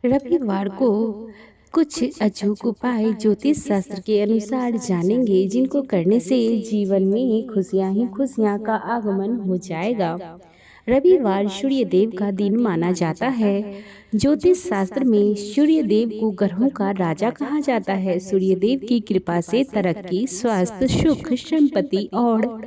रविवार को कुछ अचूक उपाय ज्योतिष शास्त्र के अनुसार जानेंगे, जिनको करने से जीवन में खुशियां ही खुशियां का आगमन हो जाएगा। रविवार सूर्य देव का दिन माना जाता है। ज्योतिष शास्त्र में सूर्य देव को ग्रहों का राजा कहा जाता है। सूर्य देव की कृपा से तरक्की, स्वास्थ्य, सुख, संपत्ति और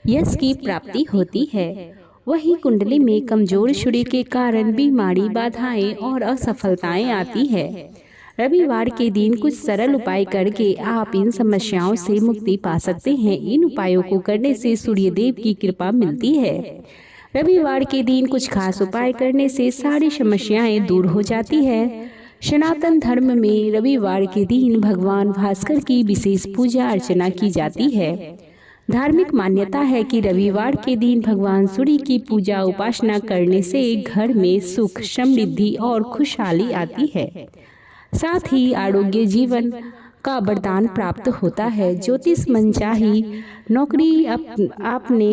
यश की प्राप्ति होती है। वही कुंडली में कमजोर सूर्य के कारण बीमारी, बाधाएं और असफलताएं आती है। रविवार के दिन कुछ सरल उपाय करके आप इन समस्याओं से मुक्ति पा सकते हैं। इन उपायों को करने से सूर्य देव की कृपा मिलती है। रविवार के दिन कुछ खास उपाय करने से सारी समस्याएं दूर हो जाती है। सनातन धर्म में रविवार के दिन भगवान भास्कर की विशेष पूजा अर्चना की जाती है। धार्मिक मान्यता है कि रविवार के दिन भगवान सूर्य की पूजा उपासना करने से घर में सुख, समृद्धि और खुशहाली आती है। साथ ही आरोग्य जीवन का वरदान प्राप्त होता है। ज्योतिष मनचाही नौकरी आपने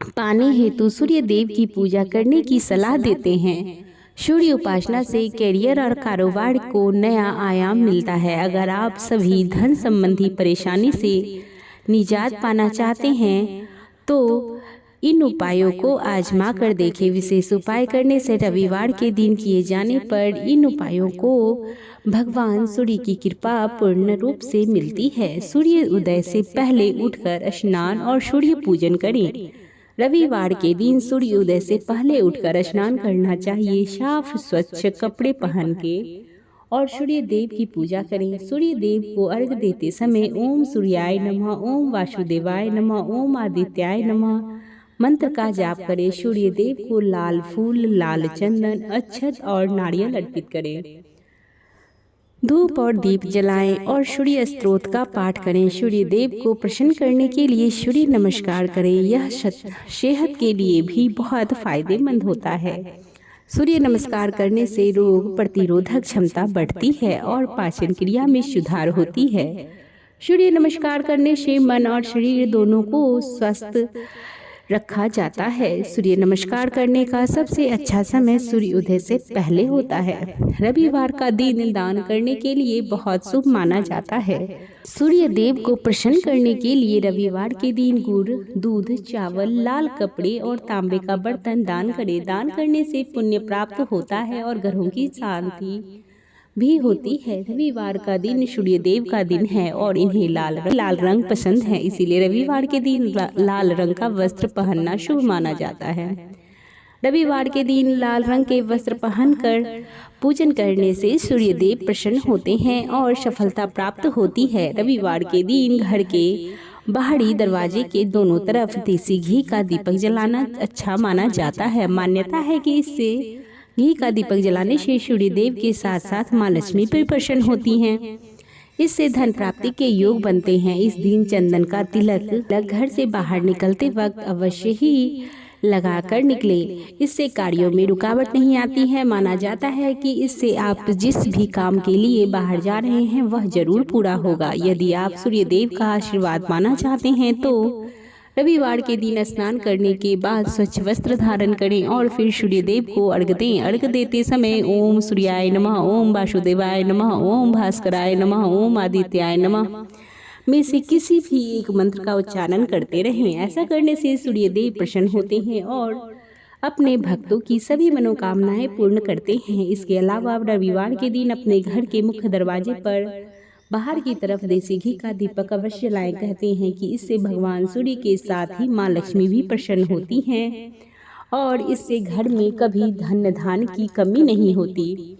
पाने हेतु सूर्य देव की पूजा करने की सलाह देते हैं। सूर्य उपासना से करियर और कारोबार को नया आयाम मिलता है। अगर आप सभी धन संबंधी परेशानी से निजात पाना चाहते हैं तो इन उपायों को आजमा कर देखें। विशेष उपाय करने से रविवार के दिन किए जाने पर इन उपायों को भगवान सूर्य की कृपा पूर्ण रूप से मिलती है। सूर्य उदय से पहले उठकर स्नान और सूर्य पूजन करें। रविवार के दिन सूर्य उदय से पहले उठकर स्नान करना चाहिए। साफ स्वच्छ कपड़े पहन के और सूर्य देव की पूजा करें। सूर्य देव को अर्घ्य देते समय ओम सूर्याय नमः, ओम वासुदेवाय नमः, ओम आदित्याय नमः मंत्र का जाप करें। सूर्य देव को लाल फूल, लाल चंदन, अक्षत और नारियल अर्पित करें। धूप और दीप जलाएं और सूर्य स्तोत्र का पाठ करें। सूर्य देव को प्रसन्न करने के लिए सूर्य नमस्कार करें। यह सेहत के लिए भी बहुत फायदेमंद होता है। सूर्य नमस्कार करने से रोग प्रतिरोधक क्षमता बढ़ती है और पाचन क्रिया में सुधार होती है। सूर्य नमस्कार करने से मन और शरीर दोनों को स्वस्थ रखा जाता है। सूर्य नमस्कार करने का सबसे अच्छा समय सूर्य उदय से पहले होता है। रविवार का दिन दान करने के लिए बहुत शुभ माना जाता है। सूर्य देव को प्रसन्न करने के लिए रविवार के दिन गुड़, दूध, चावल, लाल कपड़े और तांबे का बर्तन दान करें। दान करने से पुण्य प्राप्त होता है और घरों की शांति भी होती है। रविवार का दिन सूर्य देव का दिन है और इन्हें लाल रंग पसंद है, इसीलिए रविवार के दिन लाल रंग का वस्त्र पहनना शुभ माना जाता है। रविवार के दिन लाल रंग के वस्त्र पहनकर पूजन करने से सूर्य देव प्रसन्न होते हैं और सफलता प्राप्त होती है। रविवार के दिन घर के बाहरी दरवाजे के दोनों तरफ देसी घी का दीपक जलाना अच्छा माना जाता है। मान्यता है कि इससे घी का दीपक जलाने से सूर्य देव के साथ साथ माँ लक्ष्मी भी प्रसन्न होती हैं। इससे धन प्राप्ति के योग बनते हैं। इस दिन चंदन का तिलक घर से बाहर निकलते वक्त अवश्य ही लगाकर निकले। इससे कार्यों में रुकावट नहीं आती है। माना जाता है कि इससे आप जिस भी काम के लिए बाहर जा रहे हैं वह जरूर पूरा होगा। यदि आप सूर्य देव का आशीर्वाद पाना चाहते हैं तो रविवार के दिन स्नान करने के बाद स्वच्छ वस्त्र धारण करें और फिर सूर्य देव को अर्घ्य दें। अर्घ्य देते समय ओम सूर्याय नमः, ओम वासुदेवाय नमः, ओम भास्कराय नमः, ओम आदित्याय नमः में से किसी भी एक मंत्र का उच्चारण करते रहें। ऐसा करने से सूर्य देव प्रसन्न होते हैं और अपने भक्तों की सभी मनोकामनाएं पूर्ण करते हैं। इसके अलावा रविवार के दिन अपने घर के मुख्य दरवाजे पर बाहर की तरफ देसी घी का दीपक अवश्य लाएं। कहते हैं कि इससे भगवान सूर्य के साथ ही माँ लक्ष्मी भी प्रसन्न होती हैं और इससे घर में कभी धन धान की कमी नहीं होती।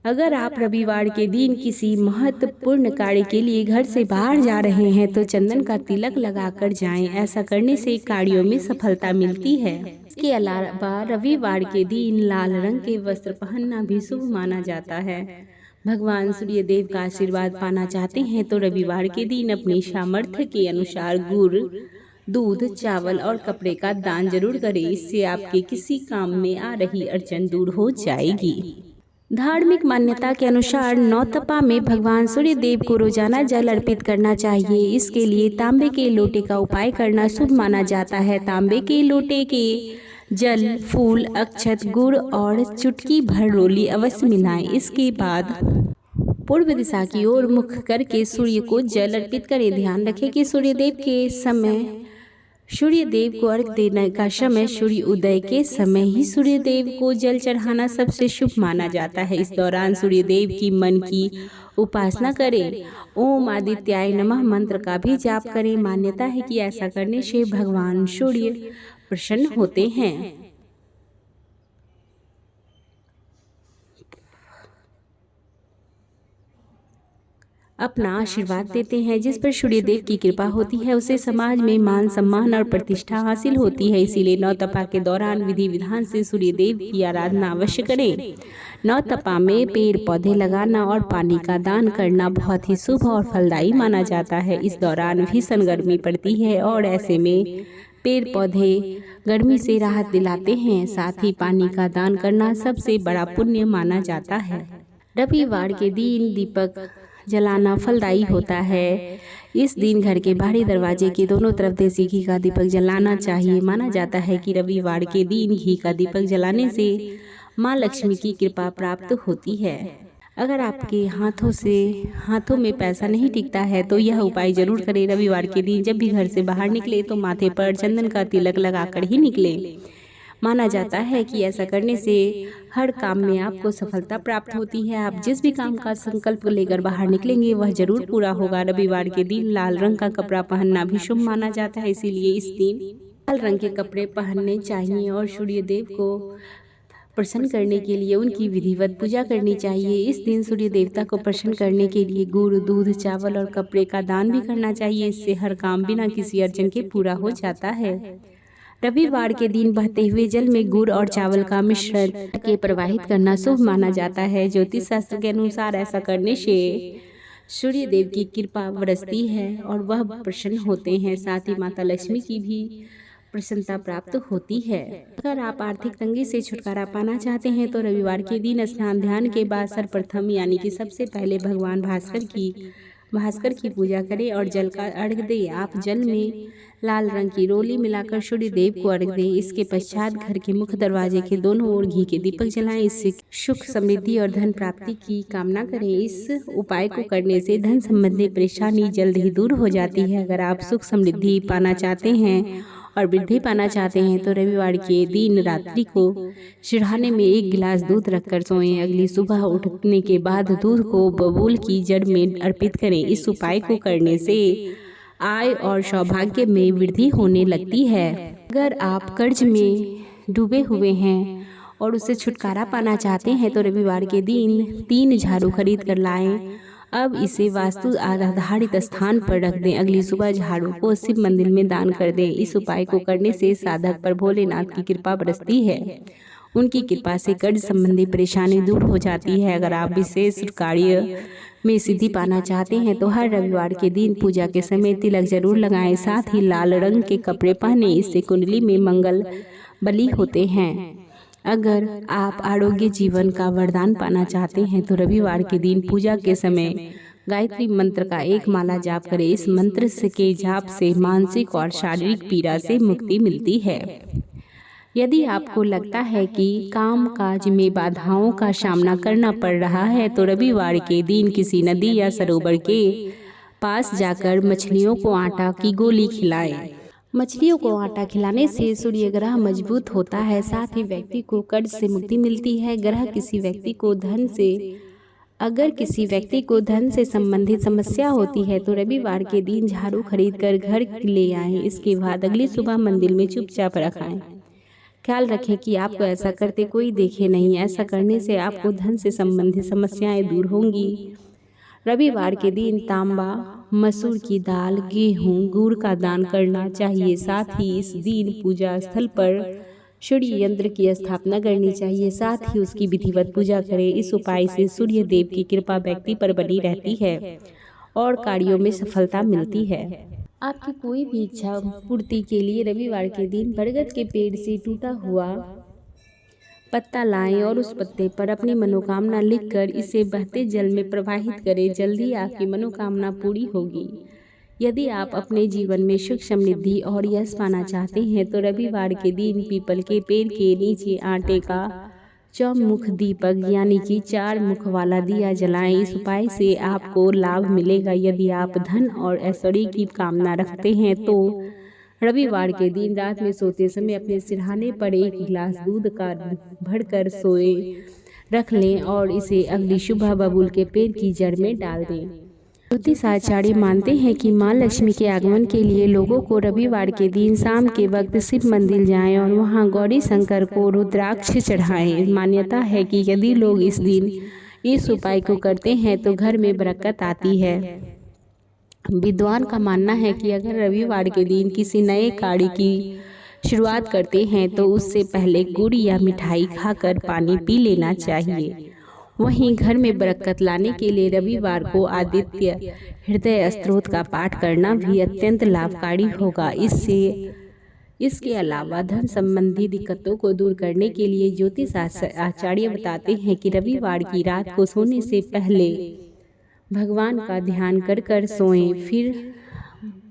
अगर आप रविवार के दिन किसी महत्वपूर्ण कार्य के लिए घर से बाहर जा रहे हैं तो चंदन का तिलक लगाकर जाएं। ऐसा करने से कार्यों में सफलता मिलती है। इसके अलावा रविवार के दिन लाल रंग के वस्त्र पहनना भी शुभ माना जाता है। भगवान सूर्य देव का आशीर्वाद पाना चाहते हैं तो रविवार के दिन अपनी सामर्थ्य के अनुसार गुड़, दूध, चावल और कपड़े का दान जरूर करें। इससे आपके किसी काम में आ रही अड़चन दूर हो जाएगी। धार्मिक मान्यता के अनुसार नौतपा में भगवान सूर्य देव को रोजाना जल अर्पित करना चाहिए। इसके लिए तांबे के लोटे का उपाय करना शुभ माना जाता है। तांबे के लोटे के जल, फूल, अक्षत, गुड़ और चुटकी भर रोली अवश्य मिलाएं। इसके बाद पूर्व दिशा की ओर मुख करके सूर्य को जल अर्पित करें। ध्यान रखें कि सूर्य देव को अर्घ देने का समय सूर्य उदय के समय ही सूर्य देव को जल चढ़ाना सबसे शुभ माना जाता है। इस दौरान सूर्य देव की मन की उपासना करें। ओम आदित्याय नमः मंत्र का भी जाप करें। मान्यता है कि ऐसा करने से भगवान सूर्य प्रसन्न होते हैं। अपना आशीर्वाद देते हैं। जिस पर सूर्य देव की कृपा होती है उसे समाज में मान सम्मान और प्रतिष्ठा हासिल होती है। इसीलिए नौतपा के दौरान विधि विधान से सूर्य देव की आराधना अवश्य करें। नौतपा में पेड़ पौधे लगाना और पानी का दान करना बहुत ही शुभ और फलदायी माना जाता है। इस दौरान भीषण गर्मी पड़ती है और ऐसे में पेड़ पौधे गर्मी से राहत दिलाते हैं। साथ ही पानी का दान करना सबसे बड़ा पुण्य माना जाता है। रविवार के दिन दीपक जलाना फलदायी होता है। इस दिन घर के बाहरी दरवाजे के दोनों तरफ देसी घी का दीपक जलाना चाहिए। माना जाता है कि रविवार के दिन घी का दीपक जलाने से माँ लक्ष्मी की कृपा प्राप्त होती है। अगर आपके हाथों में पैसा नहीं टिकता है तो यह उपाय जरूर करें। रविवार के दिन जब भी घर से बाहर निकले तो माथे पर चंदन का तिलक लगाकर ही निकले। माना जाता है कि ऐसा करने से हर काम में आपको सफलता प्राप्त होती है। आप जिस भी काम का संकल्प लेकर बाहर निकलेंगे वह जरूर पूरा होगा। रविवार के दिन लाल रंग का कपड़ा पहनना भी शुभ माना जाता है। इसीलिए इस दिन लाल रंग के कपड़े पहनने चाहिए और सूर्य देव को प्रसन्न करने के लिए उनकी विधिवत पूजा करनी चाहिए। इस दिन सूर्य देवता को प्रसन्न करने के लिए गुड़, दूध, चावल और कपड़े का दान भी करना चाहिए। इससे हर काम बिना किसी अड़चन के पूरा हो जाता है। रविवार के दिन बहते हुए जल में गुड़ और चावल का मिश्रण के प्रवाहित करना शुभ माना जाता है। ज्योतिष शास्त्र के अनुसार ऐसा करने से सूर्य देव की कृपा बरसती है और वह प्रसन्न होते हैं। साथ ही माता लक्ष्मी की भी प्रसन्नता प्राप्त होती है। अगर आप आर्थिक तंगी से छुटकारा पाना चाहते हैं तो रविवार के दिन स्नान ध्यान के बाद सर्वप्रथम यानी कि सबसे पहले भगवान भास्कर की पूजा करें और जल का अर्घ दें। आप जल में लाल रंग की रोली मिलाकर सूर्य देव को अर्घ दें। इसके पश्चात घर के मुख्य दरवाजे के दोनों ओर घी के दीपक जलाएं। इससे सुख, समृद्धि और धन प्राप्ति की कामना करें। इस उपाय को करने से धन संबंधी परेशानी जल्द ही दूर हो जाती है। अगर आप सुख समृद्धि पाना चाहते हैं और वृद्धि पाना चाहते हैं तो रविवार के दिन रात्रि को सिरहाने में 1 गिलास दूध रखकर सोएं। अगली सुबह उठने के बाद दूध को बबूल की जड़ में अर्पित करें। इस उपाय को करने से आय और सौभाग्य में वृद्धि होने लगती है। अगर आप कर्ज में डूबे हुए हैं और उससे छुटकारा पाना चाहते हैं तो रविवार के दिन 3 झाड़ू खरीद कर लाएं। अब इसे वास्तु आधारित स्थान पर रख दें। अगली सुबह झाड़ू को शिव मंदिर में दान कर दें। इस उपाय को करने से साधक पर भोलेनाथ की कृपा बरसती है। उनकी कृपा से कर्ज संबंधी परेशानी दूर हो जाती है। अगर आप विशेष कार्य में सिद्धि पाना चाहते हैं तो हर रविवार के दिन पूजा के समय तिलक जरूर लगाएं। साथ ही लाल रंग के कपड़े पहने। इससे कुंडली में मंगल बली होते हैं। अगर आप आरोग्य जीवन का वरदान पाना चाहते हैं तो रविवार के दिन पूजा के समय गायत्री मंत्र का 1 माला जाप करें। इस मंत्र के जाप से मानसिक और शारीरिक पीड़ा से मुक्ति मिलती है। यदि आपको लगता है कि काम काज में बाधाओं का सामना करना पड़ रहा है तो रविवार के दिन किसी नदी या सरोवर के पास जाकर मछलियों को आटा की गोली खिलाएं। मछलियों को आटा खिलाने से सूर्य ग्रह मजबूत होता है। साथ ही व्यक्ति को कर्ज से मुक्ति मिलती है। अगर किसी व्यक्ति को धन से संबंधित समस्या होती है तो रविवार के दिन झाड़ू खरीद कर घर ले आएं। इसके बाद अगली सुबह मंदिर में चुपचाप रखाएं। ख्याल रखें कि आपको ऐसा करते कोई देखे नहीं। ऐसा करने से आपको धन से संबंधित समस्याएं दूर होंगी। रविवार के दिन तांबा, मसूर की दाल, गेहूं, गुड़ का दान करना चाहिए। साथ ही इस दिन पूजा स्थल पर सूर्य यंत्र की स्थापना करनी चाहिए। साथ ही उसकी विधिवत पूजा करें। इस उपाय से सूर्य देव की कृपा व्यक्ति पर बनी रहती है और कार्यों में सफलता मिलती है। आपकी कोई भी इच्छा पूर्ति के लिए रविवार के दिन बरगद के पेड़ से टूटा हुआ पत्ता लाएं और उस पत्ते पर अपनी मनोकामना लिखकर इसे बहते जल में प्रवाहित करें। जल्दी आपकी मनोकामना पूरी होगी। यदि आप अपने जीवन में सुख समृद्धि और यश पाना चाहते हैं तो रविवार के दिन पीपल के पेड़ के नीचे आटे का चौमुख दीपक यानी कि 4 मुख वाला दिया जलाएं। इस उपाय से आपको लाभ मिलेगा। यदि आप धन और ऐश्वर्य की कामना रखते हैं तो रविवार के दिन रात में सोते समय अपने सिरहाने पर 1 गिलास दूध का भरकर सोए रख लें और इसे अगली सुबह बबूल के पेड़ की जड़ में डाल दें। ज्योतिष आचार्य मानते हैं कि मां लक्ष्मी के आगमन के लिए लोगों को रविवार के दिन शाम के वक्त शिव मंदिर जाएं और वहां गौरी शंकर को रुद्राक्ष चढ़ाएं। मान्यता है कि यदि लोग इस दिन इस उपाय को करते हैं तो घर में बरकत आती है। विद्वान का मानना है कि अगर रविवार के दिन किसी नए कार्य की शुरुआत करते हैं तो उससे पहले गुड़ या मिठाई खाकर पानी पी लेना चाहिए। वहीं घर में बरकत लाने के लिए रविवार को आदित्य हृदय स्तोत्र का पाठ करना भी अत्यंत लाभकारी होगा। इसके अलावा धन संबंधी दिक्कतों को दूर करने के लिए ज्योतिष आचार्य बताते हैं कि रविवार की रात को सोने से पहले भगवान का ध्यान कर सोएं। फिर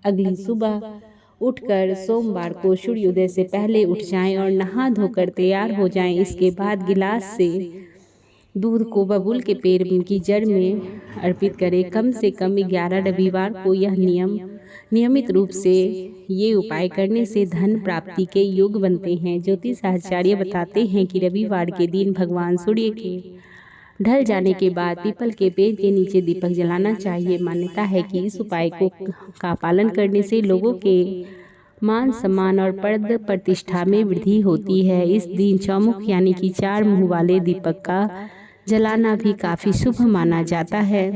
अगली सुबह उठकर सोमवार को सूर्योदय से पहले उठ जाएं और नहा धोकर तैयार हो जाएं। इसके बाद गिलास से दूध को बबूल के पेड़ की जड़ में अर्पित करें। कम से कम 11 रविवार को यह नियमित रूप से ये उपाय करने से धन प्राप्ति के योग बनते हैं। ज्योतिष आचार्य बताते हैं कि रविवार के दिन भगवान सूर्य के ढल जाने के बाद पीपल के पेड़ के नीचे दीपक जलाना चाहिए। मान्यता है कि इस उपाय का पालन करने से लोगों के मान सम्मान और पद प्रतिष्ठा में वृद्धि होती है। इस दिन चौमुख यानी कि 4 मुंह वाले दीपक का जलाना भी काफ़ी शुभ माना जाता है।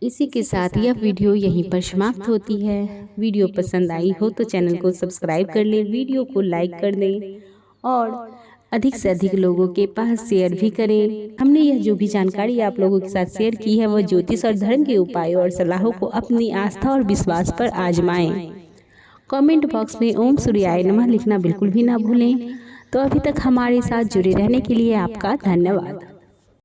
इसी के साथ यह वीडियो यहीं पर समाप्त होती है। वीडियो पसंद आई हो तो चैनल को सब्सक्राइब कर लें, वीडियो को लाइक कर दें और अधिक से अधिक लोगों के पास शेयर भी करें। हमने यह जो भी जानकारी आप लोगों के साथ शेयर की है वह ज्योतिष और धर्म के उपायों और सलाहों को अपनी आस्था और विश्वास पर आजमाएं। कमेंट बॉक्स में ओम सूर्याय नमः लिखना बिल्कुल भी ना भूलें। तो अभी तक हमारे साथ जुड़े रहने के लिए आपका धन्यवाद।